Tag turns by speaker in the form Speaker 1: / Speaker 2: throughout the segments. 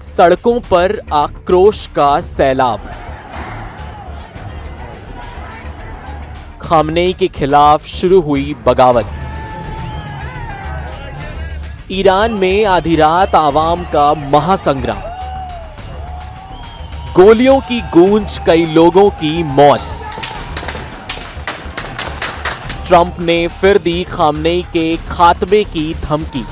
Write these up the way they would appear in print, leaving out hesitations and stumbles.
Speaker 1: सड़कों पर आक्रोश का सैलाब। खामनेई के खिलाफ शुरू हुई बगावत। ईरान में आधी रात आवाम का महासंग्राम। गोलियों की गूंज, कई लोगों की मौत। ट्रंप ने फिर दी खामनेई के खात्मे की धमकी।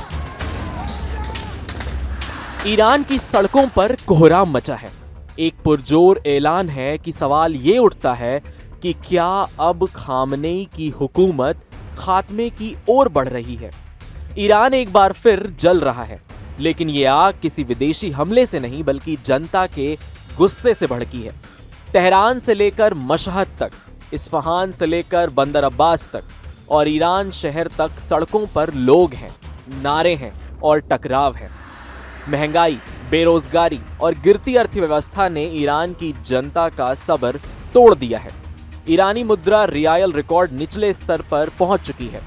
Speaker 1: ईरान की सड़कों पर कोहराम मचा है। एक पुरजोर ऐलान है कि सवाल ये उठता है कि क्या अब खामनेई की हुकूमत खात्मे की ओर बढ़ रही है। ईरान एक बार फिर जल रहा है, लेकिन ये आग किसी विदेशी हमले से नहीं बल्कि जनता के गुस्से से भड़की है। तेहरान से लेकर मशहद तक, इस्फहान से लेकर बंदर अब्बास तक और ईरान शहर तक सड़कों पर लोग हैं, नारे हैं और टकराव है। महंगाई, बेरोजगारी और गिरती अर्थव्यवस्था ने ईरान की जनता का सब्र तोड़ दिया है। ईरानी मुद्रा रियाल रिकॉर्ड निचले स्तर पर पहुंच चुकी है।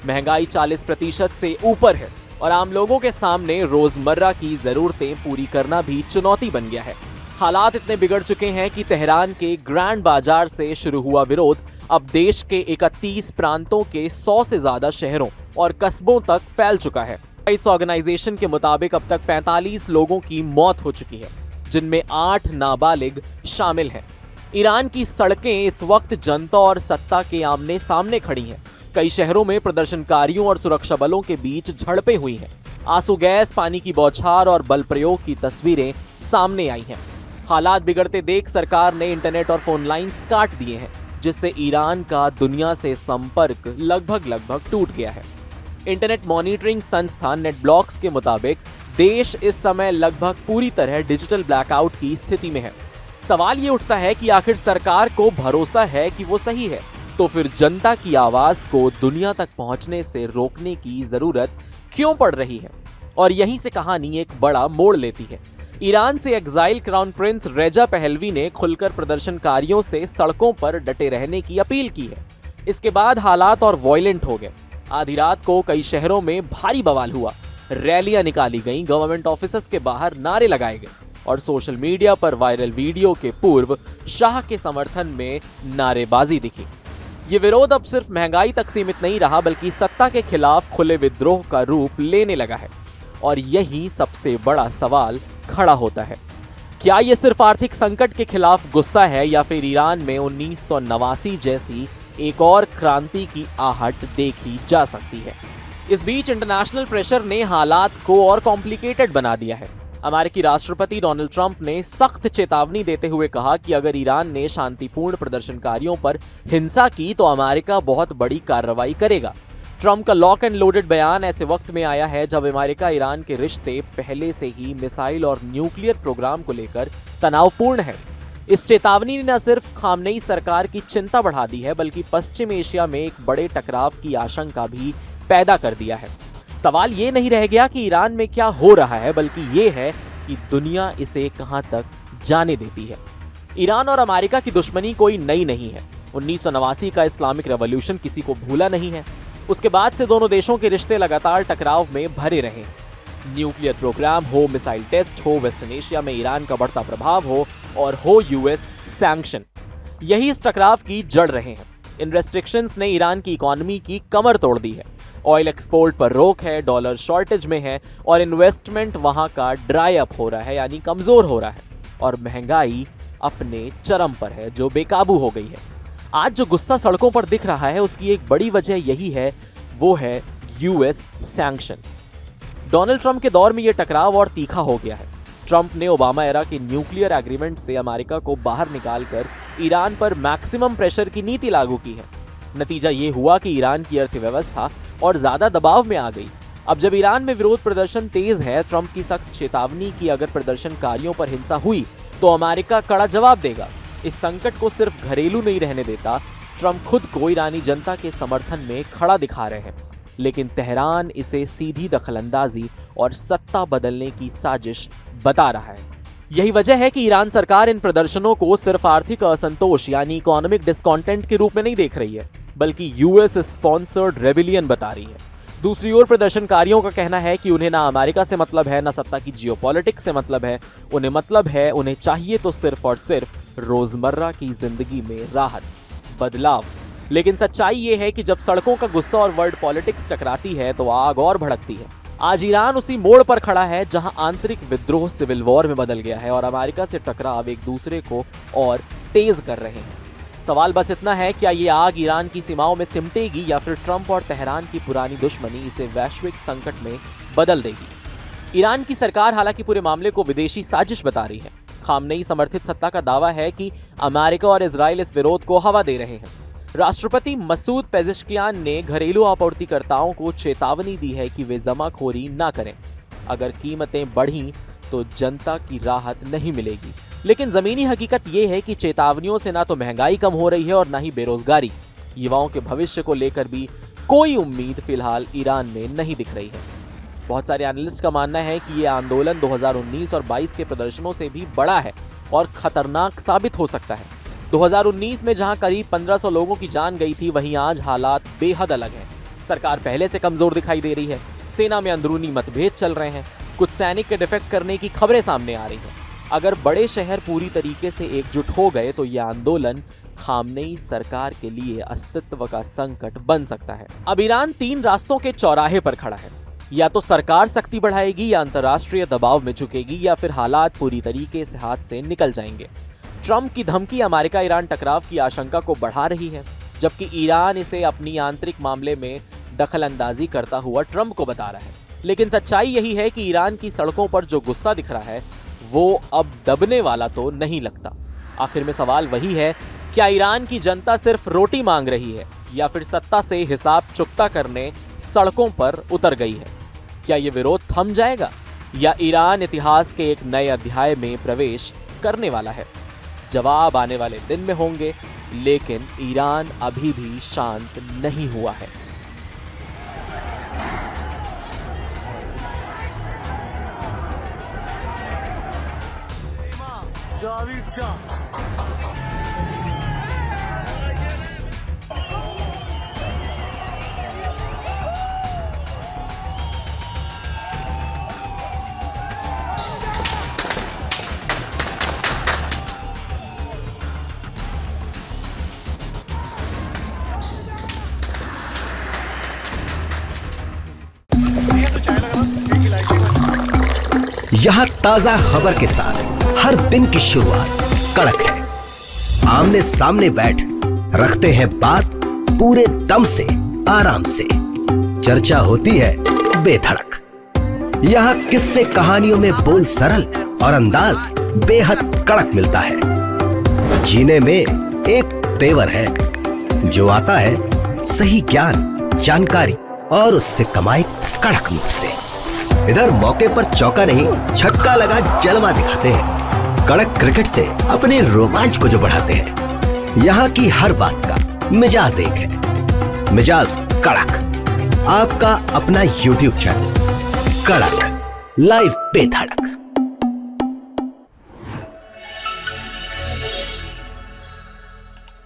Speaker 1: महंगाई 40% से ऊपर है और आम लोगों के सामने रोजमर्रा की जरूरतें पूरी करना भी चुनौती बन गया है। हालात इतने बिगड़ चुके हैं कि तेहरान के ग्रैंड बाजार से शुरू हुआ विरोध अब देश के 31 प्रांतों के 100 से ज्यादा शहरों और कस्बों तक फैल चुका है। इस ऑर्गेनाइजेशन के मुताबिक अब तक 45 लोगों की मौत हो चुकी है, जिनमें 8 नाबालिग शामिल हैं। ईरान की सड़कें इस वक्त जनता और सत्ता के आमने सामने खड़ी हैं। कई शहरों में प्रदर्शनकारियों और सुरक्षा बलों के बीच झड़पें हुई हैं। आंसू गैस, पानी की बौछार और बल प्रयोग की तस्वीरें सामने आई हैं। हालात बिगड़ते देख सरकार ने इंटरनेट और फोन लाइंस काट दिए हैं, जिससे ईरान का दुनिया से संपर्क लगभग टूट गया है। इंटरनेट मॉनिटरिंग संस्था नेटब्लॉक्स के मुताबिक देश इस समय लगभग पूरी तरह डिजिटल ब्लैकआउट की स्थिति में है। सवाल ये उठता है कि आखिर सरकार को भरोसा है कि वो सही है, तो फिर जनता की आवाज को दुनिया तक पहुंचने से रोकने की जरूरत क्यों पड़ रही है। और यहीं से कहानी एक बड़ा मोड़ लेती है। ईरान से एग्जाइल क्राउन प्रिंस रेजा पहलवी ने खुलकर प्रदर्शनकारियों से सड़कों पर डटे रहने की अपील की है। इसके बाद हालात और वॉयलेंट हो गए। आधी रात को कई शहरों में भारी बवाल हुआ, रैलियां निकाली गईं, गवर्नमेंट ऑफिसेस के बाहर नारे लगाए गए और सोशल मीडिया पर वायरल वीडियो के पूर्व शाह के समर्थन में नारेबाजी दिखी। ये विरोध अब सिर्फ महंगाई तक सीमित नहीं रहा, बल्कि सत्ता के खिलाफ खुले विद्रोह का रूप लेने लगा है। और यही सबसे बड़ा सवाल खड़ा होता है, क्या ये सिर्फ आर्थिक संकट के खिलाफ गुस्सा है या फिर ईरान में 1989 जैसी एक और क्रांति की आहट देखी जा सकती है। इस बीच इंटरनेशनल प्रेशर ने हालात को और कॉम्प्लिकेटेड बना दिया है। अमेरिकी राष्ट्रपति डोनाल्ड ट्रंप ने सख्त चेतावनी देते हुए कहा कि अगर ईरान ने शांतिपूर्ण प्रदर्शनकारियों पर हिंसा की तो अमेरिका बहुत बड़ी कार्रवाई करेगा। ट्रंप का लॉक एंड लोडेड बयान ऐसे वक्त में आया है जब अमेरिका ईरान के रिश्ते पहले से ही मिसाइल और न्यूक्लियर प्रोग्राम को लेकर तनावपूर्ण है। इस चेतावनी ने न सिर्फ खामनेई सरकार की चिंता बढ़ा दी है, बल्कि पश्चिम एशिया में एक बड़े टकराव की आशंका भी पैदा कर दिया है। सवाल ये नहीं रह गया कि ईरान में क्या हो रहा है, बल्कि ये है कि दुनिया इसे कहां तक जाने देती है। ईरान और अमेरिका की दुश्मनी कोई नई नहीं है। 1989 का इस्लामिक रेवोल्यूशन किसी को भूला नहीं है। उसके बाद से दोनों देशों के रिश्ते लगातार टकराव में भरे रहे। न्यूक्लियर प्रोग्राम हो, मिसाइल टेस्ट हो, वेस्टर्न एशिया में ईरान का बढ़ता प्रभाव हो और हो यूएस सैंक्शन, यही इस टकराव की जड़ रहे हैं। इन रेस्ट्रिक्शंस ने ईरान की इकोनॉमी की कमर तोड़ दी है। ऑयल एक्सपोर्ट पर रोक है, डॉलर शॉर्टेज में है और इन्वेस्टमेंट वहां का ड्राई अप हो रहा है, यानी कमजोर हो रहा है। और महंगाई अपने चरम पर है, जो बेकाबू हो गई है। आज जो गुस्सा सड़कों पर दिख रहा है उसकी एक बड़ी वजह यही है, वो है यूएस सैंक्शन। डोनाल्ड ट्रंप के दौर में यह टकराव और तीखा हो गया है। ट्रंप ने ओबामा एरा के न्यूक्लियर एग्रीमेंट से अमेरिका को बाहर निकालकर ईरान पर मैक्सिमम प्रेशर की नीति लागू की है। नतीजा ये हुआ कि ईरान की अर्थव्यवस्था और ज्यादा दबाव में आ गई। अब जब ईरान में विरोध प्रदर्शन तेज है, ट्रंप की सख्त चेतावनी कि अगर प्रदर्शनकारियों पर हिंसा हुई तो अमेरिका कड़ा जवाब देगा, इस संकट को सिर्फ घरेलू नहीं रहने देता। ट्रंप खुद को ईरानी जनता के समर्थन में खड़ा दिखा रहे हैं, लेकिन तेहरान इसे सीधी दखलंदाजी और सत्ता बदलने की साजिश बता रहा है। यही वजह है कि ईरान सरकार इन प्रदर्शनों को सिर्फ आर्थिक असंतोष यानी इकोनॉमिक डिस्कॉन्टेंट के रूप में नहीं देख रही है, बल्कि यूएस स्पॉन्सर्ड रेबिलियन बता रही है। दूसरी ओर प्रदर्शनकारियों का कहना है कि उन्हें ना अमेरिका से मतलब है, ना सत्ता की जियोपॉलिटिक्स से मतलब है। उन्हें मतलब है, उन्हें चाहिए तो सिर्फ और सिर्फ रोजमर्रा की जिंदगी में राहत, बदलाव। लेकिन सच्चाई ये है कि जब सड़कों का गुस्सा और वर्ल्ड पॉलिटिक्स टकराती है तो आग और भड़कती है। आज ईरान उसी मोड़ पर खड़ा है जहां आंतरिक विद्रोह सिविल वॉर में बदल गया है और अमेरिका से टकराव एक दूसरे को और तेज कर रहे हैं। सवाल बस इतना है, क्या ये आग ईरान की सीमाओं में सिमटेगी या फिर ट्रंप और तेहरान की पुरानी दुश्मनी इसे वैश्विक संकट में बदल देगी। ईरान की सरकार हालांकि पूरे मामले को विदेशी साजिश बता रही है। खामनेई समर्थित सत्ता का दावा है कि अमेरिका और इजराइल इस विरोध को हवा दे रहे हैं। राष्ट्रपति मसूद पेजेश्कियान ने घरेलू आपूर्तिकर्ताओं को चेतावनी दी है कि वे जमाखोरी ना करें। अगर कीमतें बढ़ीं तो जनता की राहत नहीं मिलेगी। लेकिन जमीनी हकीकत यह है कि चेतावनियों से ना तो महंगाई कम हो रही है और ना ही बेरोजगारी। युवाओं के भविष्य को लेकर भी कोई उम्मीद फिलहाल ईरान में नहीं दिख रही है। बहुत सारे एनालिस्ट का मानना है कि यह आंदोलन 2019 और 22 के प्रदर्शनों से भी बड़ा है और खतरनाक साबित हो सकता है। 2019 में जहां करीब 1500 लोगों की जान गई थी, वहीं आज हालात बेहद अलग हैं। सरकार पहले से कमजोर दिखाई दे रही है, सेना में अंदरूनी मतभेद चल रहे हैं, कुछ सैनिक के डिफेक्ट करने की खबरें सामने आ रही हैं। अगर बड़े शहर पूरी तरीके से एकजुट हो गए तो यह आंदोलन खामनेई सरकार के लिए अस्तित्व का संकट बन सकता है। अब ईरान 3 रास्तों के चौराहे पर खड़ा है। या तो सरकार सख्ती बढ़ाएगी, या अंतर्राष्ट्रीय दबाव में झुकेगी, या फिर हालात पूरी तरीके से हाथ से निकल जाएंगे। ट्रंप की धमकी अमेरिका ईरान टकराव की आशंका को बढ़ा रही है, जबकि ईरान इसे अपनी आंतरिक मामले में दखल अंदाजी करता हुआ ट्रंप को बता रहा है। लेकिन सच्चाई यही है कि ईरान की सड़कों पर जो गुस्सा दिख रहा है वो अब दबने वाला तो नहीं लगता। आखिर में सवाल वही है, क्या ईरान की जनता सिर्फ रोटी मांग रही है या फिर सत्ता से हिसाब चुकता करने सड़कों पर उतर गई है? क्या ये विरोध थम जाएगा या ईरान इतिहास के एक नए अध्याय में प्रवेश करने वाला है? जवाब आने वाले दिन में होंगे, लेकिन ईरान अभी भी शांत नहीं हुआ है।
Speaker 2: यहाँ ताजा खबर के साथ हर दिन की शुरुआत कड़क है। आमने सामने बैठ रखते हैं बात पूरे दम से, आराम से। चर्चा होती है बेधड़क। यहाँ किस्से कहानियों में बोल सरल और अंदाज बेहद कड़क मिलता है। जीने में एक तेवर है जो आता है सही ज्ञान, जानकारी और उससे कमाई कड़क नोट से। इधर मौके पर चौका नहीं, छक्का लगा जलवा दिखाते हैं। कड़क क्रिकेट से अपने रोमांच को जो बढ़ाते हैं। यहाँ की हर बात का मिजाज एक है, मिजाज कड़क। आपका अपना YouTube चैनल कड़क, लाइव बेधड़क।